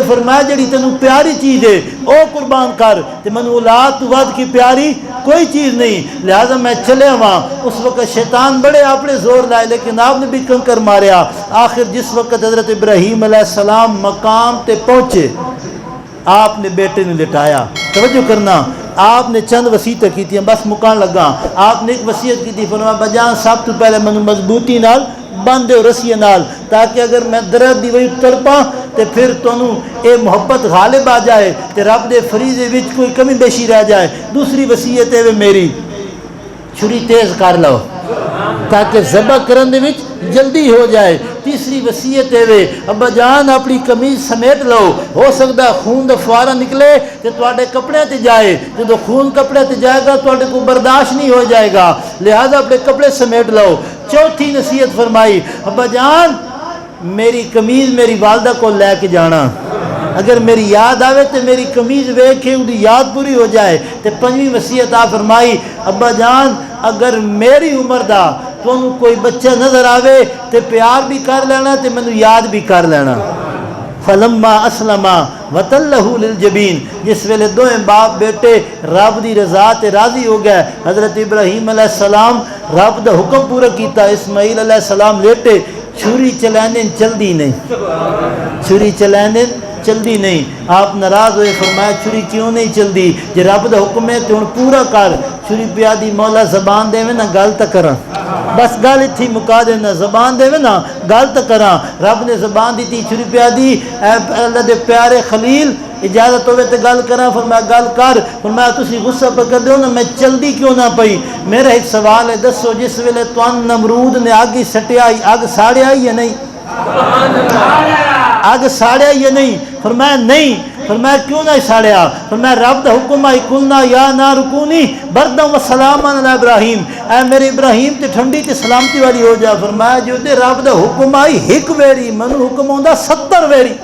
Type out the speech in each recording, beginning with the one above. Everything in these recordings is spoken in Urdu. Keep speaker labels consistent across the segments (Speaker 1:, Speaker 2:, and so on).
Speaker 1: فرمایا جڑی تینوں پیاری چیز ہے او قربان کر، تے منو اولاد تو ود کی پیاری کوئی چیز نہیں، لہذا میں چلے ہوا۔ اس وقت شیطان بڑے اپنے زور لائے، لیکن آپ نے بھی کنکر ماریا۔ آخر جس وقت حضرت ابراہیم علیہ السلام مقام تے پہنچے، آپ نے بیٹے نے لٹایا۔ توجہ کرنا، آپ نے چند وصیتیں کی تھی، بس مکان لگا۔ آپ نے ایک وصیت کی تھی، فرمایا بجان سب تو پہلے منو مضبوطی نال باندھ دیو رسی نال، تاکہ اگر میں درد دی وہی تڑپاں تے پھر تانوں اے محبت غالب آ جائے تے رب دے فریضے وچ کوئی کمی بیشی رہ جائے۔ دوسری وصیت ہے میری، چھری تیز کر لو تاکہ ذبح کرن دے وچ جلدی ہو جائے۔ تیسری وصیت ہے ابا جان اپنی قمیض سمیٹ لو، ہو سکتا ہے خون دا فوارہ نکلے تے تواڈے کپڑے تے جائے، جدو خون کپڑے تے جائے گا تواڈے کو برداشت نہیں ہو جائے گا، لہذا اپنے کپڑے سمیٹ لو۔ چوتھی نصیحت فرمائی ابا جان میری قمیض میری والدہ کو لے کے جانا، اگر میری یاد آوے تو میری قمیض ویکھ کے اُدی یاد پوری ہو جائے۔ تے پنجویں وصیت آپ فرمائی ابا جان اگر میری عمر دا تانوں کوئی بچہ نظر آوے تے پیار بھی کر لینا تے مینوں یاد بھی کر لینا۔ فلما اسلما وتلہ للجبین، جس ویلے دوئیں باپ بیٹے رب دی رضا تے راضی ہو گئے، حضرت ابراہیم علیہ السلام رب دا حکم پورا کیتا، اسماعیل علیہ السلام لیٹے، چھری چلانے چلدی نہیں، چھری چلانے چلدی نہیں۔ آپ ناراض ہوئے، فرمایا چھری کیوں نہیں چلدی؟ جے رب دا حکم ہے تو ہن پورا کر۔ چھری پیا دی مولا زبان دے میں نا گل تک کراں، بس گل اتھی مکا دینا، زبان دے میں نا گل تک کراں۔ رب نے زبان دیتی، چھری پیا دی اے اللہ دے پیارے خلیل اجازت ہوئے تے گل کراں، فرمایا گل کر۔ فرمایا تسی غصہ پکڑ دیو نا میں چلدی کیوں نہ پئی؟ میرا ایک سوال ہے، دسو جس ویلے توان نمرود نے اگ سٹیا اگ ساڑیا یا نہیں؟ اگ ساڑیا یا نہیں؟ فرمایا نہیں۔ فرمایا کیوں نہ ساڑیا؟ فرمایا رب دا حکم آئی کلنا یا نار کونی بردم و سلامان علی ابراہیم، اے میرے ابراہیم تے ٹھنڈی تے سلامتی والی ہو جا۔ فرمایا جو دے رب دا حکم آئی ہک ویری، منو حکم ہوندا 70 ویری،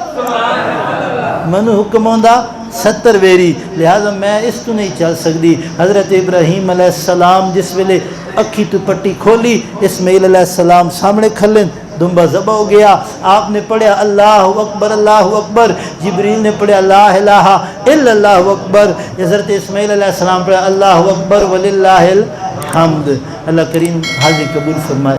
Speaker 1: منو حکم ہوندا 70 ویری، لہذا میں اس تو نہیں چل سکتی۔ حضرت ابراہیم علیہ السلام جس ویلے اکھی تو پٹی کھولی، اسماعیل علیہ السلام سامنے کھلن، دمبا ذبح ہو گیا۔ آپ نے پڑھا اللہ اکبر اللہ اکبر، جبریل نے پڑھا لا الہ الا اللہ اکبر، حضرت اسماعیل علیہ السلام پڑھا اللہ اکبر وللہ الحمد۔ اللہ کریم حاضر قبول فرمائے۔